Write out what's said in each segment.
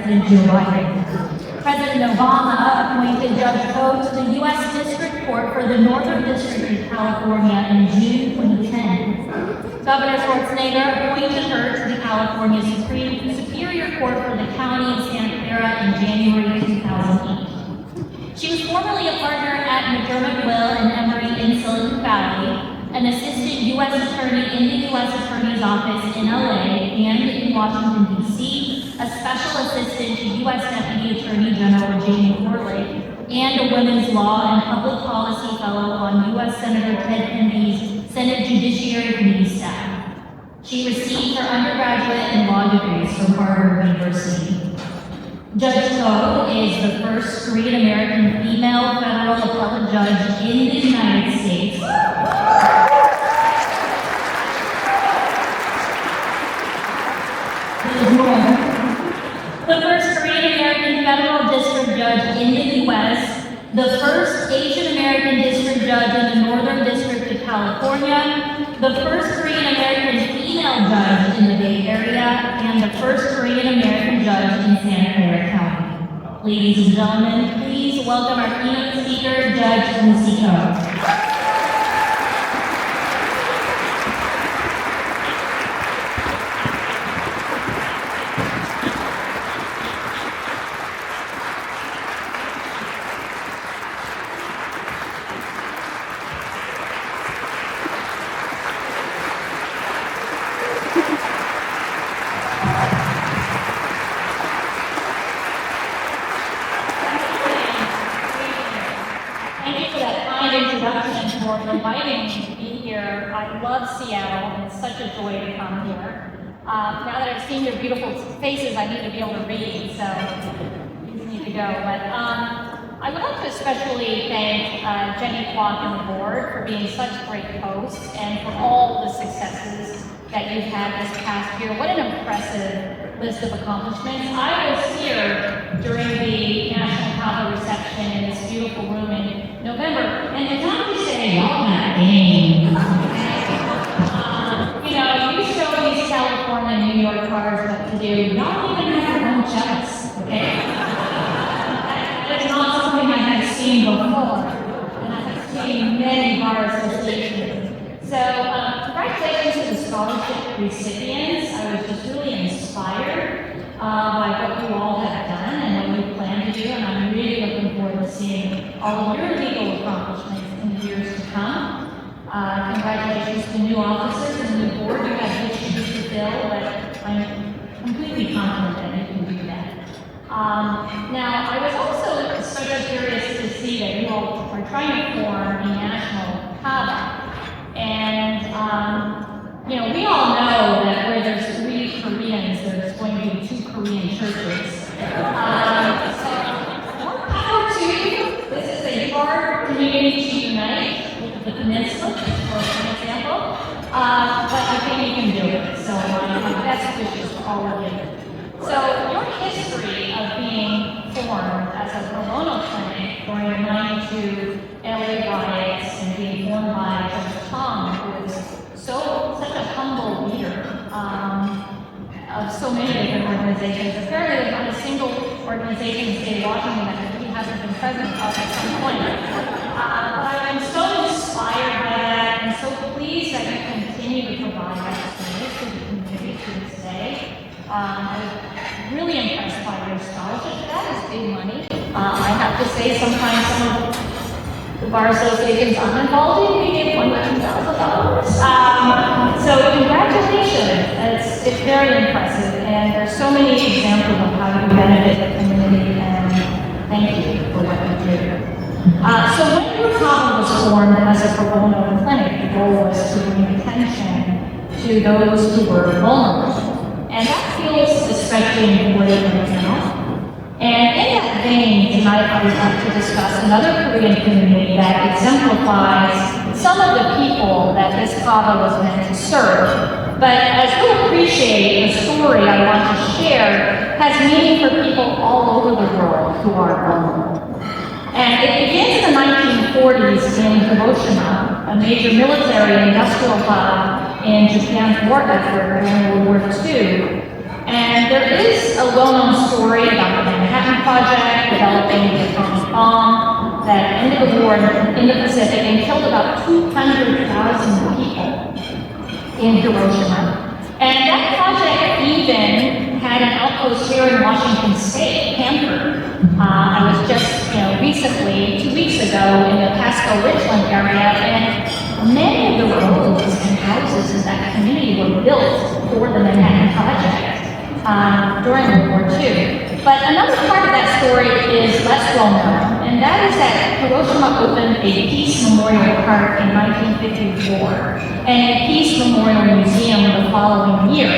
President Joe Biden. President Obama appointed Judge Koh to the U.S. District Court for the Northern District of California in June 2010. Governor Schwarzenegger appointed her to the California Superior Court for the County of Santa Clara in January 2008. She was formerly a partner at McDermott, Will and Emery in Silicon Valley, an assistant U.S. attorney in the U.S. Attorney's Office in LA and in Washington, D.C., a special assistant to U.S. Deputy Attorney General Jamie Corley, and a women's law and public policy fellow on U.S. Senator Ted Kennedy's Senate Judiciary Committee staff. She received her undergraduate and law degrees from Harvard University. Judge Koh is the first Korean American female federal appellate judge in the United States. The first Korean American federal district judge in the U.S., the first Asian American district judge in the Northern District of California, the first Korean American female judge in the Bay Area, and the first Korean American judge in Santa Clara County. Ladies and gentlemen, please welcome our keynote speaker, Judge Lucy Koh. Inviting me to be here. I love Seattle, and it's such a joy to come here. Now that I've seen your beautiful faces, I need to be able to read, so these need to go. But I would like to especially thank Jenny Kwok and the board for being such great hosts and for all the successes that you've had this past year. What an impressive list of accomplishments. I was here during the National Kaba reception in this beautiful room in November, and it's not to say y'all got game. You show these California and New York cars what to do. Y'all even have your own checks, okay? That's not something I have seen before, and I have seen many bar associations. So, congratulations to the scholarship recipients. I was just really inspired by what you all have done and what you plan to do, and I'm really looking forward to seeing all of your legal accomplishments in the years to come. Congratulations to new officers and new board. You have big shoes to fill, but I'm completely confident that you can do that. Now, I was also sort of curious to see that you all are trying to form a national Kaba. And, we all know that where there's 3 Koreans, there's going to be 2 Korean churches. So, more power to you. This is a hard community to unite with the peninsula, for example. But I think you can do it. So, my best wishes for all of you. So, your history of being formed as a pro bono clinic during the 92 LA riots and being formed by Judge Tom, who was such a humble leader of so many different organizations. Apparently, there's not a single organization in the state of Washington that he hasn't been president of at some point. But I'm so inspired by that and so pleased that you continue to provide that service to the community to this day. I was really impressed by your scholarship. That is big money. I have to say, sometimes some of the bar associations I'm involved in, we get $100,000. So congratulations. It's very impressive, and there's so many examples of how you benefit the community, and thank you for what you do. So when your Kaba was formed as a pro bono clinic, the goal was to bring attention to those who were vulnerable. And that feels especially important right now. And in that vein, tonight I would like to discuss another Korean community that exemplifies some of the people that this Kaba was meant to serve. But as you'll appreciate, the story I want to share has meaning for people all over the world who are vulnerable. And it begins in the 1940s in Hiroshima, a major military and industrial hub in Japan's war effort during World War II. And there is a well-known story about project developing the atomic bomb that ended the war in the Pacific and killed about 200,000 people in Hiroshima. And that project even had an outpost here in Washington State, Hanford. I was just, recently, 2 weeks ago, in the Pasco-Richland area, and many of the roads and houses in that community were built for the Manhattan Project during World War II. But another part of that story is less well known, and that is that Hiroshima opened a Peace Memorial Park in 1954 and a Peace Memorial Museum the following year.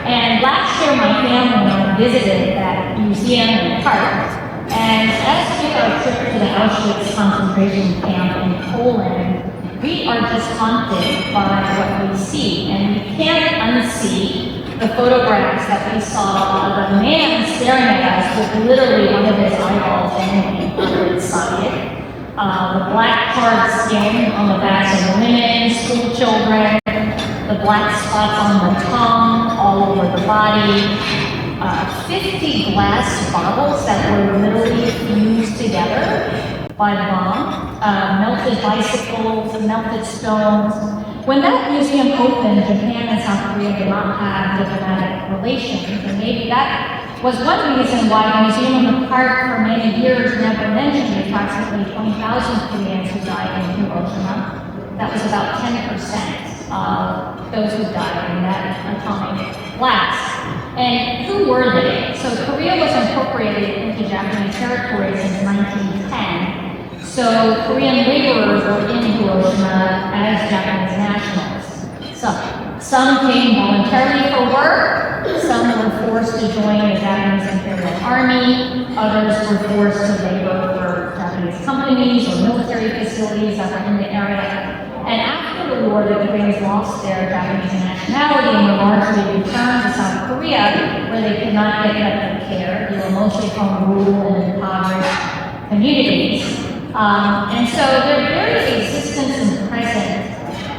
And last year my family visited that museum and park, and as we took our trip to the Auschwitz concentration camp in Poland, we are just haunted by what we see, and we can't unsee the photographs that we saw of a man staring at us with literally one of his eyeballs hanging over his socket. The black charred skin on the backs of women, school children, the black spots on the tongue, all over the body, 50 glass bottles that were literally fused together by the bomb, melted bicycles, melted stones. When that museum opened, Japan and South Korea did not have diplomatic relations, and maybe that was one reason why the museum in the park for many years never mentioned the approximately 20,000 Koreans who died in Hiroshima. That was about 10% of those who died in that atomic blast. And who were they? So Korea was incorporated into Japanese territory since 1910. So Korean laborers were in Hiroshima as Japanese nationals. Some came voluntarily for work, some were forced to join the Japanese Imperial Army, others were forced to labor for Japanese companies or military facilities that were in the area. And after the war, the Koreans lost their Japanese nationality and were largely returned to South Korea, where they could not get medical care. They were mostly from rural and impoverished communities. And so their very existence and presence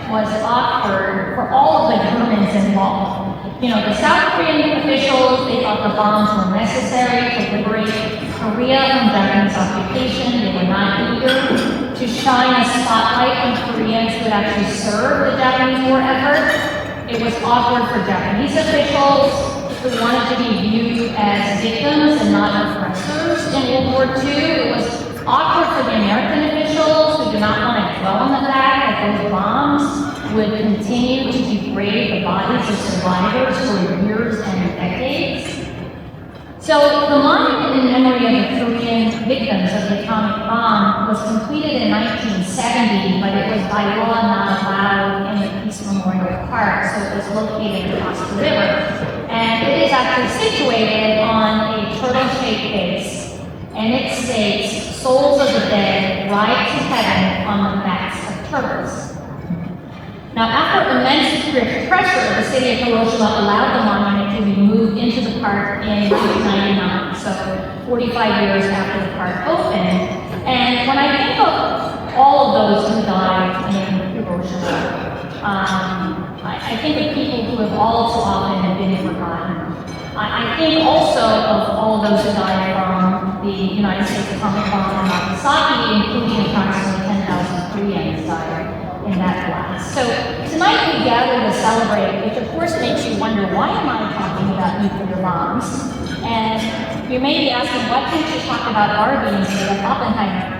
was awkward for all of the governments involved. The South Korean officials, they thought the bombs were necessary to liberate Korea from Japanese occupation. They were not eager to shine a spotlight on Koreans who had actually served the Japanese war effort. It was awkward for Japanese officials who wanted to be viewed as victims and not oppressors in World War II. It was awkward for the American officials who did not want to dwell on the fact that those bombs would continue to degrade the bodies of survivors for years and decades. So the monument in memory of the Korean victims of the atomic bomb was completed in 1970, but it was by law not allowed in the Peace Memorial Park, so it was located across the river. And it is actually situated on a turtle-shaped base, and it states, "Souls of the dead ride to heaven on the backs of turtles." Now, after immense pressure, the city of Hiroshima allowed the monument to be moved into the park in 1999, so 45 years after the park opened. And when I think of all of those who died in Hiroshima, I think of people who have all too often been forgotten. I think also of all those who died from the United States atomic bomb in Nagasaki, including approximately 10,000 Koreans died in that blast. So tonight we gather to celebrate, which of course makes you wonder, why am I talking about nuclear bombs? And you may be asking, why can't you talk about Barbie instead of Oppenheimer?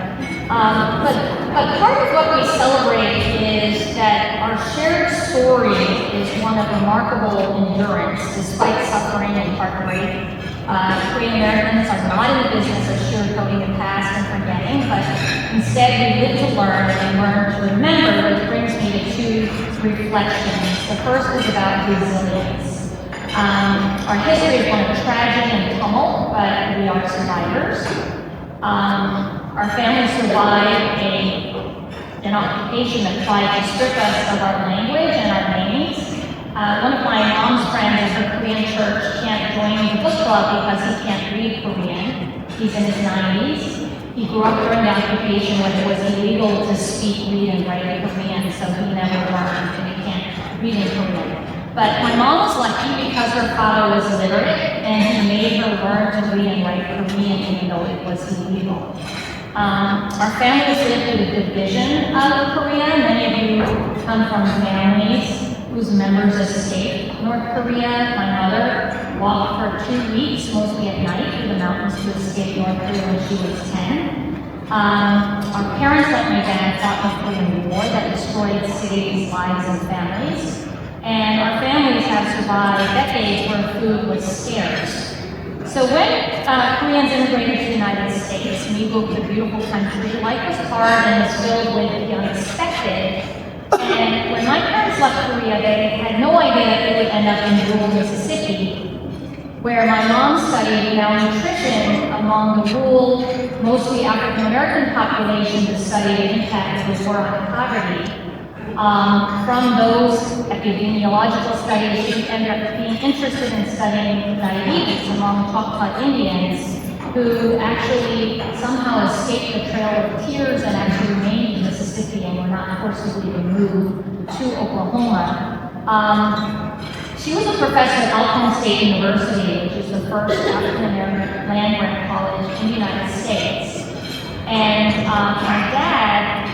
But part of what we celebrate is that our shared story is one of remarkable endurance despite suffering and heartbreak. Korean Americans are not in the business of sugarcoating the past and forgetting, but instead we live to learn and learn to remember, which brings me to two reflections. The first is about resilience. Our history is one of tragedy and tumult, but we are survivors. Our family survived an occupation that tried to strip us of our language and our names. One of my mom's friends at her Korean church can't join the book club because he can't read Korean. He's in his 90s. He grew up during the occupation when it was illegal to speak, read, and write Korean, so he never learned, and he can't read in Korean. But my mom was lucky because her father was literate, and he made her learn to read and write Korean in though it was illegal. Our families lived with a good vision of Korea. Many of you come from families whose members escaped North Korea. My mother walked for 2 weeks, mostly at night, through the mountains to escape North Korea when she was 10. Our parents, like my dad, fought the Korean War that destroyed cities, lives, and families. And our families have survived decades where food was scarce. So when Koreans immigrated to the United States, we moved to a beautiful country. Life was hard and was filled with the unexpected. And when my parents left Korea, they had no idea that they would end up in rural Mississippi, where my mom studied malnutrition among the rural, mostly African-American population to study the impact of the war on poverty. From those epidemiological studies, she ended up being interested in studying diabetes among Choctaw Indians who actually somehow escaped the Trail of Tears and actually remained in Mississippi and were not forcibly removed to Oklahoma. She was a professor at Alcorn State University, which is the first African-American land-grant college in the United States. And my dad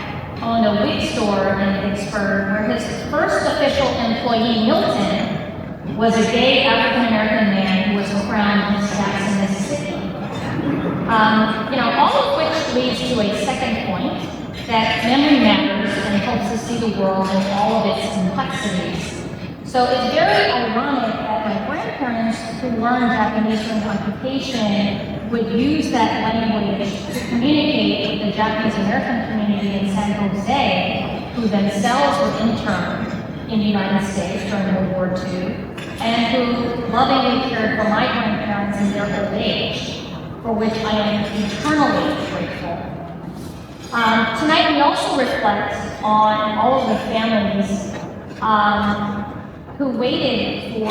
owned a wig store in Vicksburg, where his first official employee, Milton, was a gay African-American man who was crowned Miss Jackson, Mississippi. All of which leads to a second point, that memory matters and helps us see the world in all of its complexities. So it's very ironic that my grandparents, who learned Japanese during occupation, would use that language to communicate with the Japanese American community in San Jose, who themselves were interned in the United States during World War II, and who lovingly cared for my grandparents in their old age, for which I am eternally grateful. Tonight we also reflect on all of the families who waited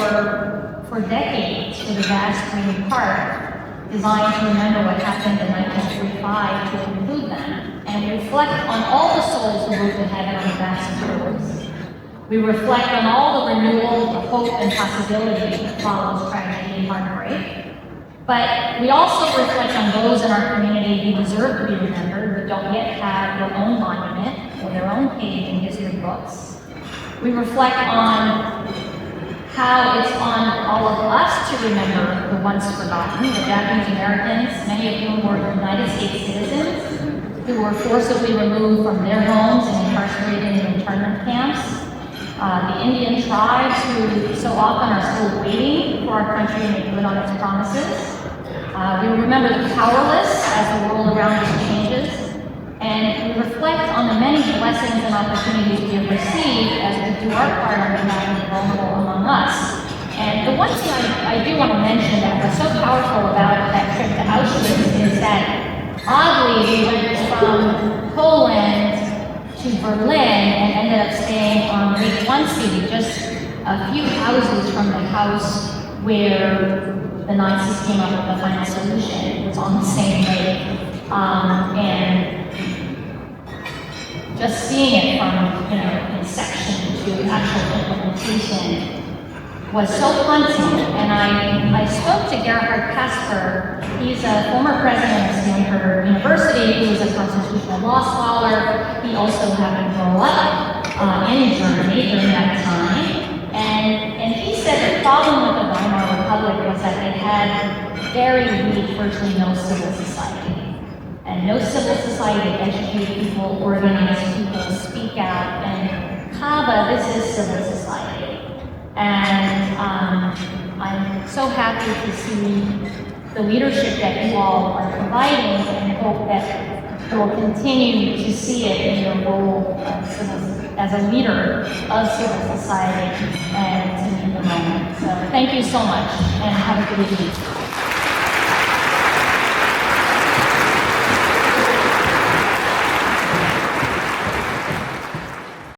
for decades for the vast Green Park, designed to remember what happened in 1945 to include them, and reflect on all the souls who moved to heaven on the vast roads. We reflect on all the renewal, the hope, and possibility that follows tragedy and heartbreak. But we also reflect on those in our community who deserve to be remembered, but don't yet have their own monument or their own page in history books. We reflect on how it's on all of us to remember the once forgotten, the Japanese Americans, many of whom were United States citizens, who were forcibly removed from their homes and incarcerated in internment camps. The Indian tribes who so often are still waiting for our country to make good on its promises. We remember the powerless as the world around us changes. And we reflect on the many blessings and opportunities we have received as we do our part on behalf of the vulnerable among us. And the one thing I do want to mention that was so powerful about that trip to Auschwitz is that oddly we went from Poland to Berlin and ended up staying on Lake Wannsee, just a few houses from the house where the Nazis came up with the final solution. It was on the same lake. And just seeing it from, inception to actual implementation was so haunting. And I spoke to Gerhard Casper. He's a former president of Stanford University who was a constitutional law scholar. He also happened to grow up in Germany during that time. And he said the problem with the Weimar Republic was that they had very weak, virtually no civil society. And no civil society to educate people, organize people, speak out. And Kaba, this is civil society. And I'm so happy to see the leadership that you all are providing, and hope that you will continue to see it in your role as a leader of civil society and to meet the moment. So thank you so much, and have a good evening.